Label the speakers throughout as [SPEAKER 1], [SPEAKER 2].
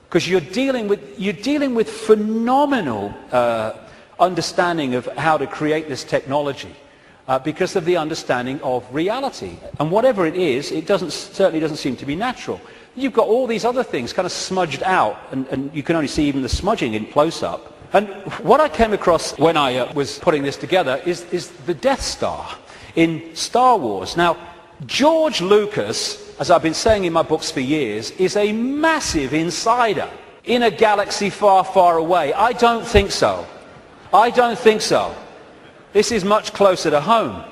[SPEAKER 1] because you're dealing with phenomenal understanding of how to create this technology because of the understanding of reality. And whatever it is, it certainly doesn't seem to be natural. You've got all these other things kind of smudged out, and you can only see even the smudging in close-up. And what I came across when I was putting this together is the Death Star in Star Wars. Now, George Lucas, as I've been saying in my books for years, is a massive insider in a galaxy far, far away. I don't think so. I don't think so. This is much closer to home.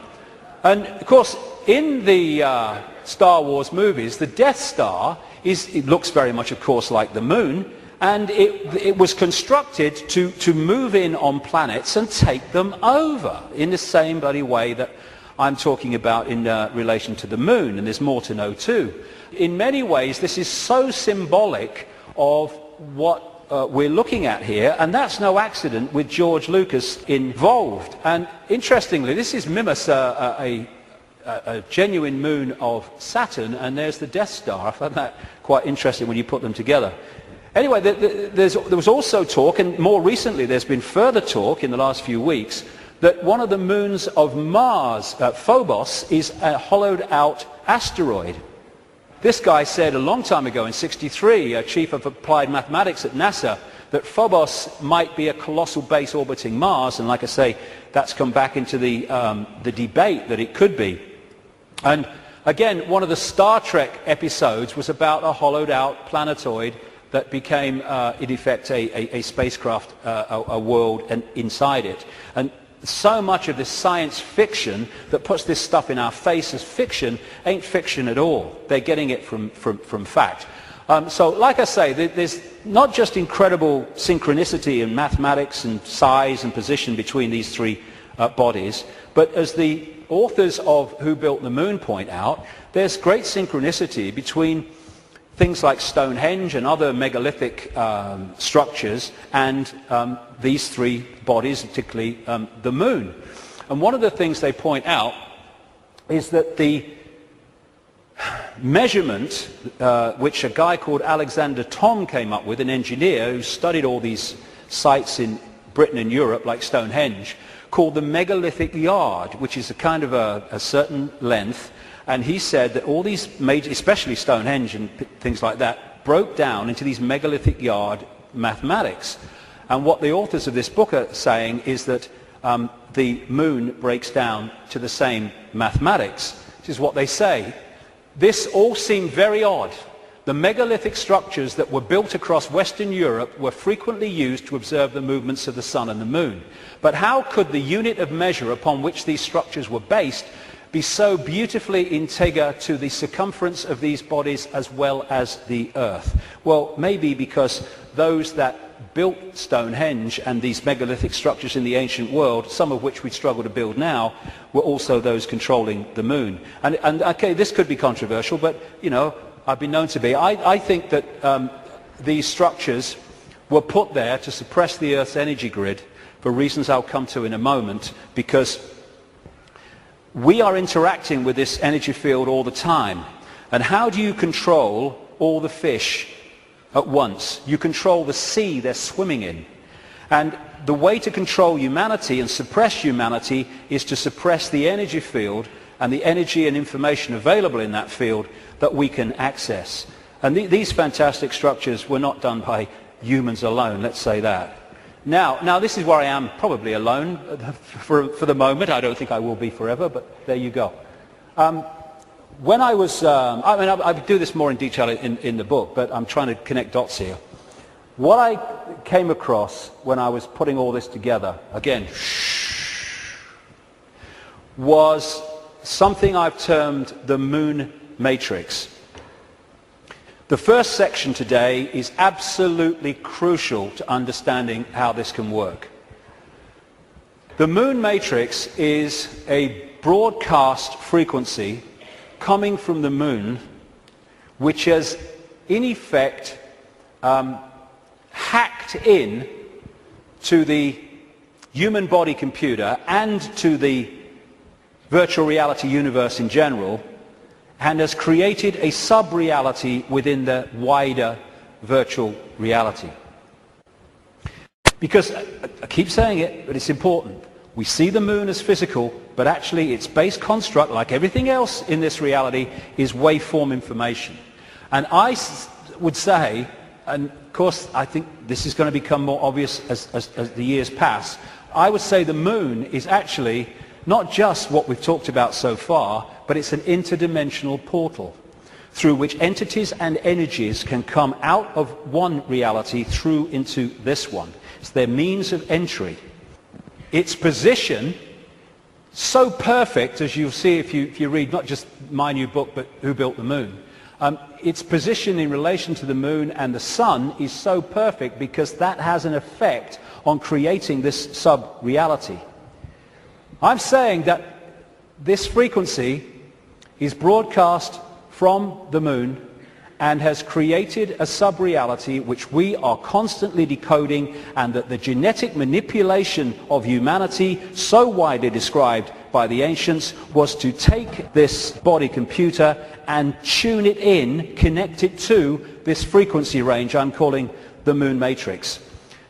[SPEAKER 1] And, of course, in the Star Wars movies, the Death Star it looks very much, of course, like the moon, and it was constructed to move in on planets and take them over in the same bloody way that I'm talking about in relation to the moon, and there's more to know too. In many ways, this is so symbolic of what we're looking at here, and that's no accident with George Lucas involved. And interestingly, this is Mimas, a genuine moon of Saturn, and there's the Death Star. I found that quite interesting when you put them together. Anyway, there was also talk, and more recently there's been further talk in the last few weeks, that one of the moons of Mars, Phobos, is a hollowed-out asteroid. This guy said a long time ago in '63, chief of applied mathematics at NASA, that Phobos might be a colossal base orbiting Mars, and like I say, that's come back into the debate that it could be. And again, one of the Star Trek episodes was about a hollowed-out planetoid that became, in effect, a spacecraft, a world inside it. And so much of this science fiction that puts this stuff in our face as fiction ain't fiction at all. They're getting it from fact. So, like I say, there's not just incredible synchronicity in mathematics and size and position between these three bodies, but as the authors of Who Built the Moon point out, there's great synchronicity between things like Stonehenge and other megalithic structures and these three bodies, particularly the moon. And one of the things they point out is that the measurement which a guy called Alexander Thom came up with, an engineer who studied all these sites in Britain and Europe like Stonehenge, called the megalithic yard, which is a kind of a certain length. And he said that all these major, especially Stonehenge and things like that, broke down into these megalithic yard mathematics. And what the authors of this book are saying is that the moon breaks down to the same mathematics, which is what they say. This all seemed very odd. The megalithic structures that were built across Western Europe were frequently used to observe the movements of the sun and the moon. But how could the unit of measure upon which these structures were based be so beautifully integer to the circumference of these bodies as well as the Earth? Well, maybe because those that built Stonehenge and these megalithic structures in the ancient world, some of which we struggle to build now, were also those controlling the moon. And okay, this could be controversial, but, you know, I've been known to be. I think that these structures were put there to suppress the Earth's energy grid for reasons I'll come to in a moment, because we are interacting with this energy field all the time. And how do you control all the fish at once? You control the sea they're swimming in. And the way to control humanity and suppress humanity is to suppress the energy field and the energy and information available in that field that we can access. And these fantastic structures were not done by humans alone, let's say that. Now this is where I am probably alone for the moment. I don't think I will be forever, but there you go. When I was, I do this more in detail in the book, but I'm trying to connect dots here. What I came across when I was putting all this together, again, was something I've termed the moon matrix. The first section today is absolutely crucial to understanding how this can work. The moon matrix is a broadcast frequency coming from the moon, which has in effect hacked in to the human body computer and to the virtual reality universe in general, and has created a sub-reality within the wider virtual reality. Because, I keep saying it, but it's important. We see the moon as physical, but actually its base construct, like everything else in this reality, is waveform information. And I would say, and of course I think this is going to become more obvious as the years pass, I would say the moon is actually not just what we've talked about so far, but it's an interdimensional portal through which entities and energies can come out of one reality through into this one. It's their means of entry. Its position, so perfect, as you'll see if you read not just my new book, but Who Built the Moon, its position in relation to the moon and the sun is so perfect because that has an effect on creating this sub-reality. I'm saying that this frequency is broadcast from the moon and has created a sub-reality which we are constantly decoding, and that the genetic manipulation of humanity, so widely described by the ancients, was to take this body computer and tune it in, connect it to this frequency range I'm calling the moon matrix.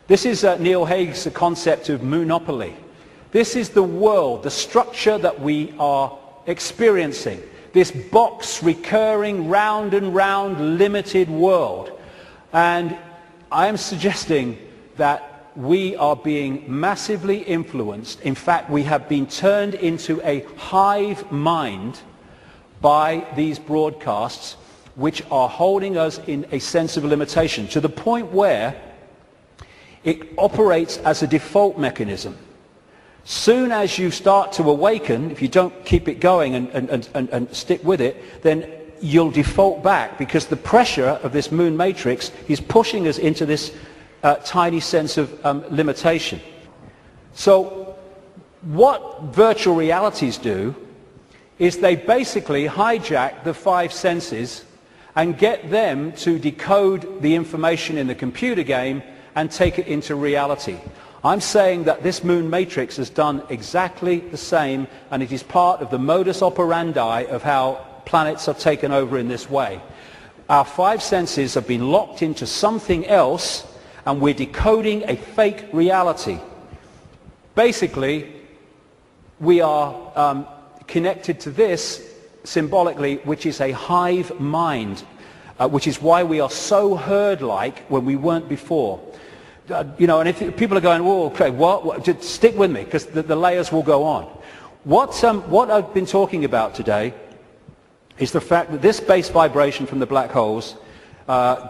[SPEAKER 1] This is Neil Haig's concept of moonopoly. This is the world, the structure that we are experiencing. This box recurring round and round limited world. And I am suggesting that we are being massively influenced. In fact, we have been turned into a hive mind by these broadcasts, which are holding us in a sense of limitation, to the point where it operates as a default mechanism. Soon as you start to awaken, if you don't keep it going and stick with it, then you'll default back, because the pressure of this moon matrix is pushing us into this tiny sense of limitation. So what virtual realities do is they basically hijack the five senses and get them to decode the information in the computer game and take it into reality. I'm saying that this moon matrix has done exactly the same, and it is part of the modus operandi of how planets are taken over in this way. Our five senses have been locked into something else, and we're decoding a fake reality. Basically, we are connected to this symbolically, which is a hive mind, which is why we are so herd-like when we weren't before. And if people are going, "Whoa, okay, what?" Just stick with me, because the layers will go on. What I've been talking about today is the fact that this base vibration from the black holes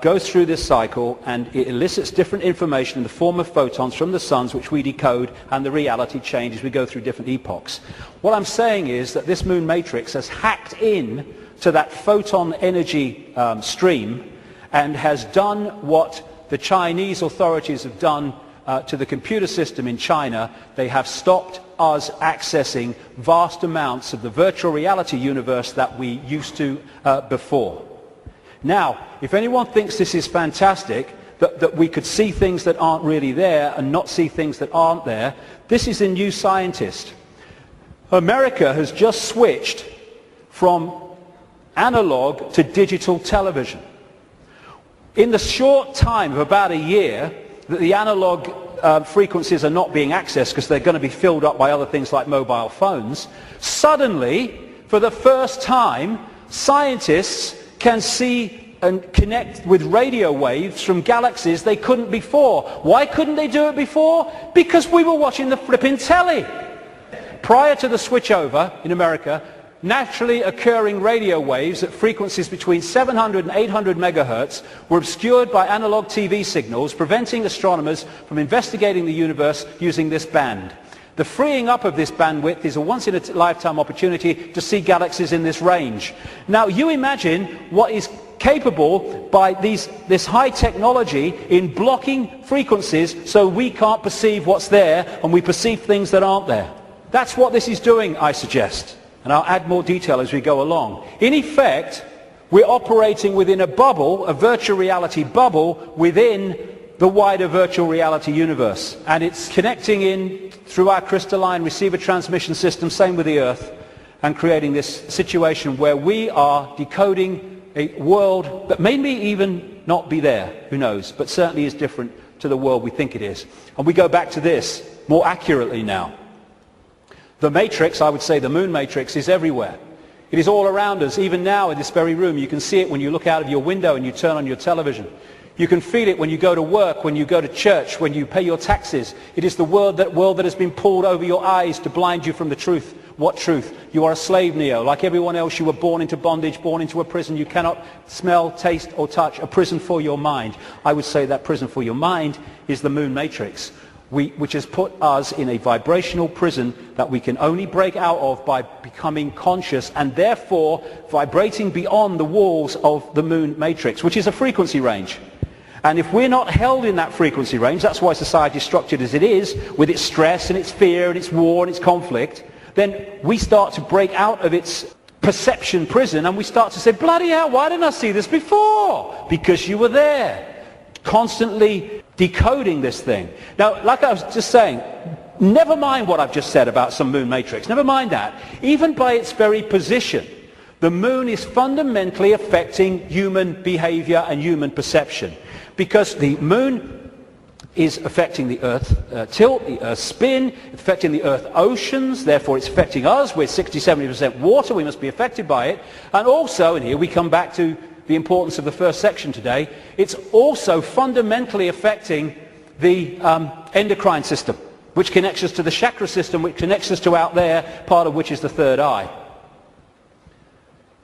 [SPEAKER 1] goes through this cycle, and it elicits different information in the form of photons from the suns, which we decode, and the reality changes. We go through different epochs. What I'm saying is that this moon matrix has hacked in to that photon energy stream and has done what the Chinese authorities have done to the computer system in China. They have stopped us accessing vast amounts of the virtual reality universe that we used to before. Now, if anyone thinks this is fantastic, that we could see things that aren't really there and not see things that aren't there, this is a New Scientist. America has just switched from analog to digital television. In the short time of about a year that the analog frequencies are not being accessed because they're going to be filled up by other things like mobile phones, suddenly, for the first time, scientists can see and connect with radio waves from galaxies they couldn't before. Why couldn't they do it before? Because we were watching the flipping telly. Prior to the switchover in America, naturally occurring radio waves at frequencies between 700 and 800 megahertz were obscured by analog TV signals, preventing astronomers from investigating the universe using this band. The freeing up of this bandwidth is a once-in-a-lifetime opportunity to see galaxies in this range. Now, you imagine what is capable by this high technology in blocking frequencies so we can't perceive what's there and we perceive things that aren't there. That's what this is doing, I suggest. And I'll add more detail as we go along. In effect, we're operating within a bubble, a virtual reality bubble, within the wider virtual reality universe. And it's connecting in through our crystalline receiver transmission system, same with the Earth, and creating this situation where we are decoding a world that may even not be there, who knows, but certainly is different to the world we think it is. And we go back to this more accurately now. The matrix, I would say the moon matrix, is everywhere. It is all around us, even now in this very room. You can see it when you look out of your window and you turn on your television. You can feel it when you go to work, when you go to church, when you pay your taxes. It is the world that has been pulled over your eyes to blind you from the truth. What truth? You are a slave, Neo. Like everyone else, you were born into bondage, born into a prison. You cannot smell, taste, or touch. A prison for your mind. I would say that prison for your mind is the moon matrix, which has put us in a vibrational prison that we can only break out of by becoming conscious and therefore vibrating beyond the walls of the moon matrix, which is a frequency range. And if we're not held in that frequency range, that's why society is structured as it is, with its stress and its fear and its war and its conflict, then we start to break out of its perception prison and we start to say, bloody hell, why didn't I see this before? Because you were there, constantly decoding this thing. Now, like I was just saying, never mind what I've just said about some moon matrix, never mind that. Even by its very position, the moon is fundamentally affecting human behavior and human perception. Because the moon is affecting the Earth tilt, the Earth spin, affecting the Earth oceans, therefore it's affecting us. We're 60-70% water, we must be affected by it. And also, and here we come back to the importance of the first section today, it's also fundamentally affecting the endocrine system, which connects us to the chakra system, which connects us to out there, part of which is the third eye.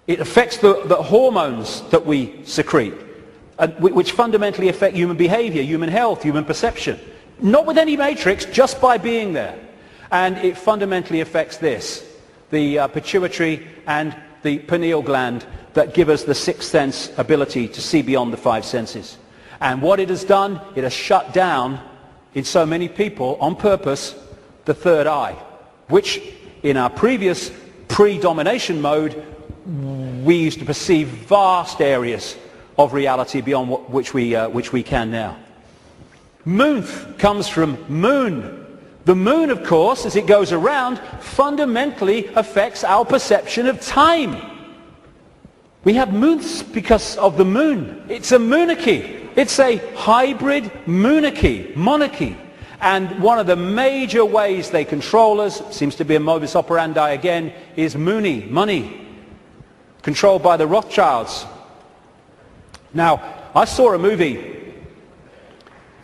[SPEAKER 1] It affects the hormones that we secrete, which fundamentally affect human behavior, human health, human perception. Not with any matrix, just by being there. And it fundamentally affects this, the pituitary and the pineal gland that give us the sixth sense ability to see beyond the five senses. And what it has done, it has shut down in so many people on purpose the third eye, which in our previous pre-domination mode we used to perceive vast areas of reality beyond which we can now. Moonth comes from moon. The moon, of course, as it goes around, fundamentally affects our perception of time. We have moonths because of the moon. It's a monarchy. It's a hybrid monarchy. And one of the major ways they control us, seems to be a modus operandi again, is money, controlled by the Rothschilds. Now, I saw a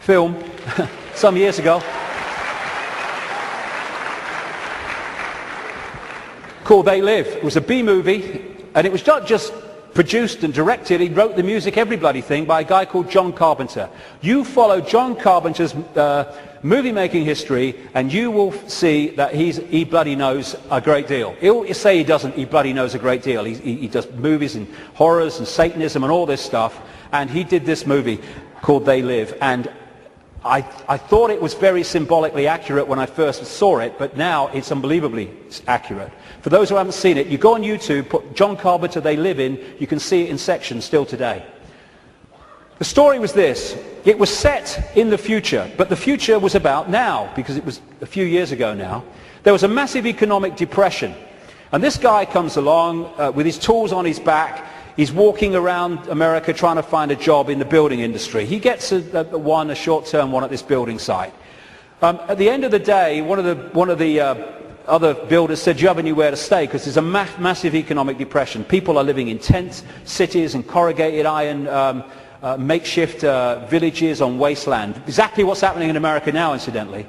[SPEAKER 1] film some years ago called They Live. It was a B-movie, and it was not just produced and directed, he wrote the music, every bloody thing, by a guy called John Carpenter. You follow John Carpenter's movie-making history, and you will see that he bloody knows a great deal. He'll say he doesn't, he bloody knows a great deal. He does movies and horrors and Satanism and all this stuff, and he did this movie called They Live, and I thought it was very symbolically accurate when I first saw it, but now it's unbelievably accurate. For those who haven't seen it, you go on YouTube, put John Carpenter They Live in, you can see it in sections still today. The story was this. It was set in the future, but the future was about now, because it was a few years ago now. There was a massive economic depression, and this guy comes along with his tools on his back. He's walking around America trying to find a job in the building industry. He gets a short-term one at this building site. At the end of the day, one of the other builders said, do you have anywhere to stay? Because there's a massive economic depression. People are living in tent cities and corrugated iron makeshift villages on wasteland. Exactly what's happening in America now, incidentally.